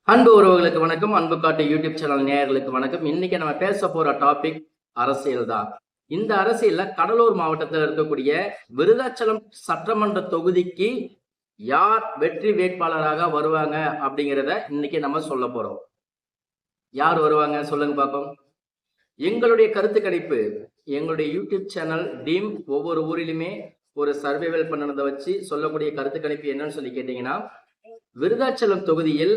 அன்பு உறவுகளுக்கு வணக்கம். அன்பு காட்டு யூடியூப் சேனல் நேயர்களுக்கு வணக்கம். இன்னைக்கு நம்ம பேச போற டாபிக் அரசியல் தான். இந்த அரசியல்ல கடலூர் மாவட்டத்தில் இருக்கக்கூடிய விருதாச்சலம் சட்டமன்ற தொகுதிக்கு யார் வெற்றி வேட்பாளராக வருவாங்க அப்படிங்கிறத இன்னைக்கு நம்ம சொல்ல போறோம். யார் வருவாங்க சொல்லுங்க பார்ப்போம். எங்களுடைய கருத்து கணிப்பு, எங்களுடைய யூடியூப் சேனல் டீம் ஒவ்வொரு ஊரிலுமே ஒரு சர்வைவல் பண்ணதை வச்சு சொல்லக்கூடிய கருத்து கணிப்பு என்னன்னு சொல்லி கேட்டீங்கன்னா, விருதாச்சலம் தொகுதியில்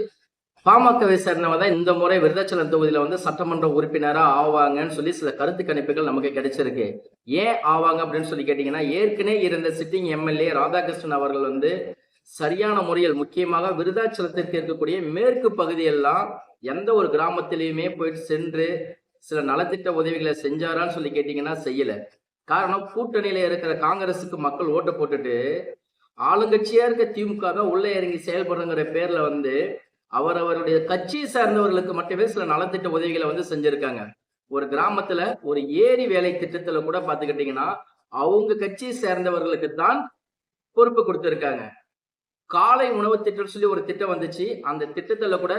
பாமகவை சேர்ந்தவங்க தான் இந்த முறை விருதாச்சலம் தொகுதியில வந்து சட்டமன்ற உறுப்பினரா ஆவாங்கன்னு சொல்லி சில கருத்து கணிப்புகள் நமக்கு கிடைச்சிருக்கு. ஏன் ஆவாங்க அப்படின்னு சொல்லி கேட்டீங்கன்னா, ஏற்கனவே இருந்த சிட்டிங் எம்எல்ஏ ராதாகிருஷ்ணன் அவர்கள் வந்து சரியான முறையில், முக்கியமாக விருதாச்சலத்திற்கு இருக்கக்கூடிய மேற்கு பகுதியெல்லாம் எந்த ஒரு கிராமத்திலையுமே போயிட்டு சென்று சில நலத்திட்ட உதவிகளை செஞ்சாரான்னு சொல்லி கேட்டீங்கன்னா செய்யல. காரணம், கூட்டணியில இருக்கிற காங்கிரஸுக்கு மக்கள் ஓட்டு போட்டுட்டு ஆளுங்கட்சியா இருக்க திமுக தான் உள்ள இறங்கி செயல்படுங்கிற பேர்ல வந்து அவருடைய கட்சியை சார்ந்தவர்களுக்கு மட்டுமே சில நலத்திட்ட உதவிகளை வந்து செஞ்சிருக்காங்க. ஒரு கிராமத்துல ஒரு ஏரி வேலை திட்டத்துல கூட பாத்துக்கிட்டீங்கன்னா அவங்க கட்சியை சேர்ந்தவர்களுக்கு தான் பொறுப்பு கொடுத்திருக்காங்க. காலை உணவு திட்டம் சொல்லி ஒரு திட்டம் வந்துச்சு. அந்த திட்டத்துல கூட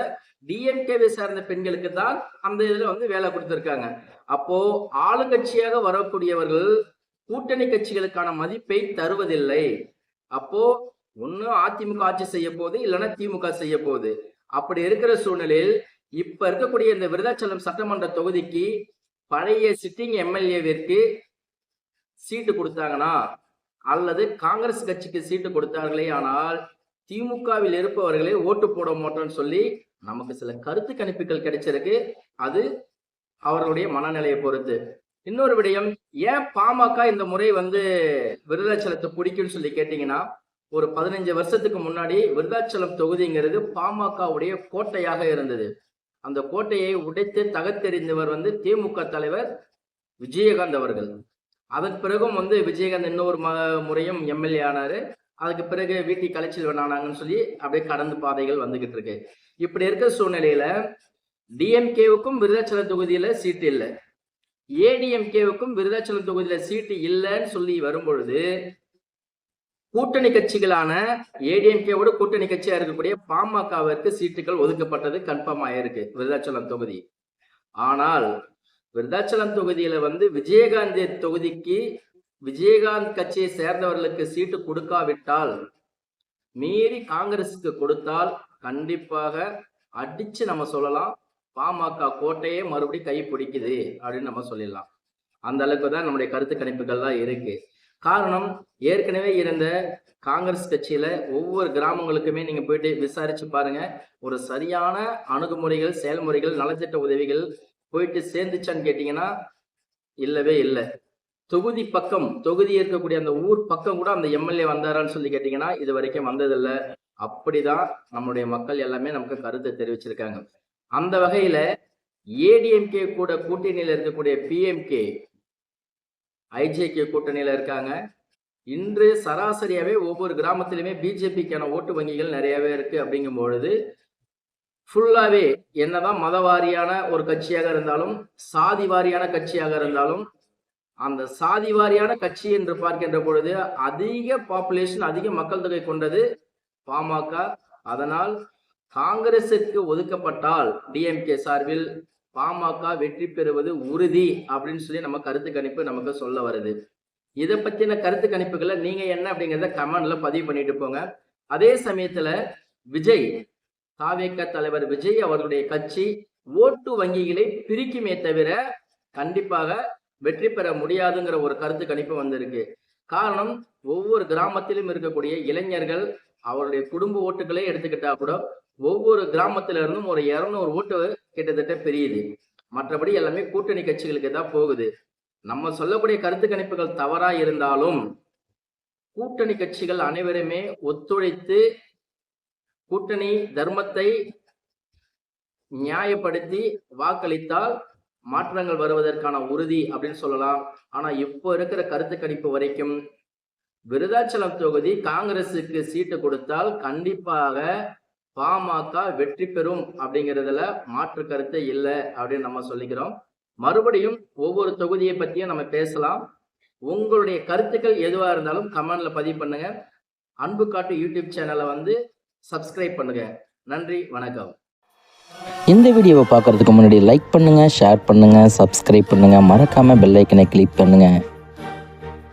டிஎம்கேவை சார்ந்த பெண்களுக்கு தான் அந்த இதுல வந்து வேலை கொடுத்திருக்காங்க. அப்போ ஆளுங்கட்சியாக வரக்கூடியவர்கள் கூட்டணி கட்சிகளுக்கான மதிப்பை தருவதில்லை. அப்போ ஒண்ணு அதிமுக ஆட்சி செய்ய போகுது, இல்லைன்னா திமுக செய்ய போகுது. அப்படி இருக்கிற சூழ்நிலையில் இப்ப இருக்கக்கூடிய இந்த விருதாச்சலம் சட்டமன்ற தொகுதிக்கு பழைய சிட்டிங் எம்எல்ஏவிற்கு சீட்டு கொடுத்தாங்கன்னா, அல்லது காங்கிரஸ் கட்சிக்கு சீட்டு கொடுத்தார்களே ஆனால் திமுகவில் இருப்பவர்களே ஓட்டு போட மாட்டோம்னு சொல்லி நமக்கு சில கருத்து கணிப்புகள் கிடைச்சிருக்கு. அது அவர்களுடைய மனநிலையை பொறுத்து. இன்னொரு விடயம், ஏன் பாமக இந்த முறை வந்து விருதாச்சலத்தை பிடிக்கும்னு சொல்லி கேட்டீங்கன்னா, ஒரு 15 வருஷத்துக்கு முன்னாடி விருதாச்சலம் தொகுதிங்கிறது பாமகவுடைய கோட்டையாக இருந்தது. அந்த கோட்டையை உடைத்து தகர்த்தெறிந்தவர் வந்து திமுக தலைவர் விஜயகாந்த் அவர்கள். அதன் பிறகும் வந்து விஜயகாந்த் இன்னொரு முறையும் எம்எல்ஏ ஆனாரு. அதுக்கு பிறகு வீட்டி கலைச்சல் ஆனாங்கன்னு சொல்லி அப்படியே கடந்து பாதைகள் வந்துகிட்டு இருக்கு. இப்படி இருக்கிற சூழ்நிலையில டிஎம்கேவுக்கும் விருதாச்சலம் தொகுதியில சீட்டு இல்லை, ஏடிஎம்கேவுக்கும் விருதாச்சலம் தொகுதியில சீட்டு இல்லைன்னு சொல்லி வரும்பொழுது கூட்டணி கட்சிகளான ஏடிஎம்கேவோட கூட்டணி கட்சியா இருக்கக்கூடிய பாமகவிற்கு சீட்டுகள் ஒதுக்கப்பட்டது கன்ஃபார்ம் ஆயிருக்கு விருதாச்சலம் தொகுதி. ஆனால் விருதாச்சலம் தொகுதியில வந்து விஜயகாந்த் தொகுதிக்கு விஜயகாந்த் கட்சியை சேர்ந்தவர்களுக்கு சீட்டு கொடுக்காவிட்டால், மீறி காங்கிரஸுக்கு கொடுத்தால் கண்டிப்பாக அடிச்சு நம்ம சொல்லலாம் பாமக கோட்டையே மறுபடியும் கை பிடிக்குது அப்படின்னு நம்ம சொல்லிடலாம். அந்த அளவுக்கு தான் நம்முடைய கருத்து கணிப்புகள் தான் இருக்கு. காரணம், ஏற்கனவே இருந்த காங்கிரஸ் கட்சியில ஒவ்வொரு கிராமங்களுக்குமே நீங்க போயிட்டு விசாரிச்சு பாருங்க, ஒரு சரியான அணுகுமுறைகள், செயல்முறைகள், நலத்திட்ட உதவிகள் போயிட்டு சேர்ந்துச்சான்னு கேட்டீங்கன்னா இல்லவே இல்லை. தொகுதி பக்கம், தொகுதி இருக்கக்கூடிய அந்த ஊர் பக்கம் கூட அந்த எம்எல்ஏ வந்தாரான்னு சொல்லி கேட்டீங்கன்னா இது வரைக்கும் வந்ததில்லை. அப்படிதான் நம்முடைய மக்கள் எல்லாமே நமக்கு கருத்தை தெரிவிச்சிருக்காங்க. அந்த வகையில ஏடிஎம்கே கூட கூட்டணியில் இருக்கக்கூடிய பிஎம்கே, ஐஜேகே கூட்டணியில இருக்காங்க. இன்று சராசரியாவே ஒவ்வொரு கிராமத்திலுமே பிஜேபிக்கான ஓட்டு வங்கிகள் நிறையவே இருக்கு. அப்படிங்கும் பொழுது ஃபுல்லாவே என்னதான் மதவாரியான ஒரு கட்சியாக இருந்தாலும், சாதி வாரியான கட்சியாக இருந்தாலும், அந்த சாதி வாரியான கட்சி என்று பார்க்கின்ற பொழுது அதிக பாப்புலேஷன், அதிக மக்கள் தொகை கொண்டது பாமக. அதனால் காங்கிரசுக்கு ஒதுக்கப்பட்டால் டிஎம்கே சார்பில் பாமக வெற்றி பெறுவது உறுதி அப்படின்னு சொல்லி நம்ம கருத்து கணிப்பு நமக்கு சொல்ல வருது. இதை பத்தின கருத்து கணிப்புகளை நீங்க என்ன அப்படிங்கிறத கமெண்ட்ல பதிவு பண்ணிட்டு போங்க. அதே சமயத்துல விஜய், தாவேக தலைவர் விஜய் அவர்களுடைய கட்சி ஓட்டு வங்கிகளை பிரிக்குமே தவிர கண்டிப்பாக வெற்றி பெற முடியாதுங்கிற ஒரு கருத்து கணிப்பு வந்திருக்கு. காரணம், ஒவ்வொரு கிராமத்திலும் இருக்கக்கூடிய இளைஞர்கள் அவருடைய குடும்ப ஓட்டுகளே எடுத்துக்கிட்டா கூட ஒவ்வொரு கிராமத்தில இருந்தும் ஒரு 200 ஓட்டு கிட்டத்தட்ட பெரியுது. மற்றபடி எல்லாமே கூட்டணி கட்சிகளுக்கு தான் போகுது. நம்ம சொல்லக்கூடிய கருத்து கணிப்புகள் தவறா இருந்தாலும் கூட்டணி கட்சிகள் அனைவருமே ஒத்துழைத்து கூட்டணி தர்மத்தை நியாயப்படுத்தி வாக்களித்தால் மாற்றங்கள் வருவதற்கான உறுதி அப்படின்னு சொல்லலாம். ஆனா இப்போ இருக்கிற கருத்து கணிப்பு வரைக்கும் விருதாச்சலம் தொகுதி காங்கிரசுக்கு சீட்டு கொடுத்தால் கண்டிப்பாக பாமக வெற்றி பெறும் அப்படிங்கிறதுல மாற்று கருத்து இல்லை அப்படின்னு நம்ம சொல்லிக்கிறோம். மறுபடியும் ஒவ்வொரு தொகுதியை பத்தியும் நம்ம பேசலாம். உங்களுடைய கருத்துக்கள் எதுவா இருந்தாலும் கமெண்ட்ல பதிவு பண்ணுங்க. அன்பு காட்டு யூடியூப் சேனலை வந்து சப்ஸ்கிரைப் பண்ணுங்க. நன்றி, வணக்கம். இந்த வீடியோவை பார்க்குறதுக்கு முன்னாடி லைக் பண்ணுங்கள், ஷேர் பண்ணுங்கள், சப்ஸ்கிரைப் பண்ணுங்கள், மறக்காமல் பெல் ஐக்கனை கிளிக் பண்ணுங்கள்.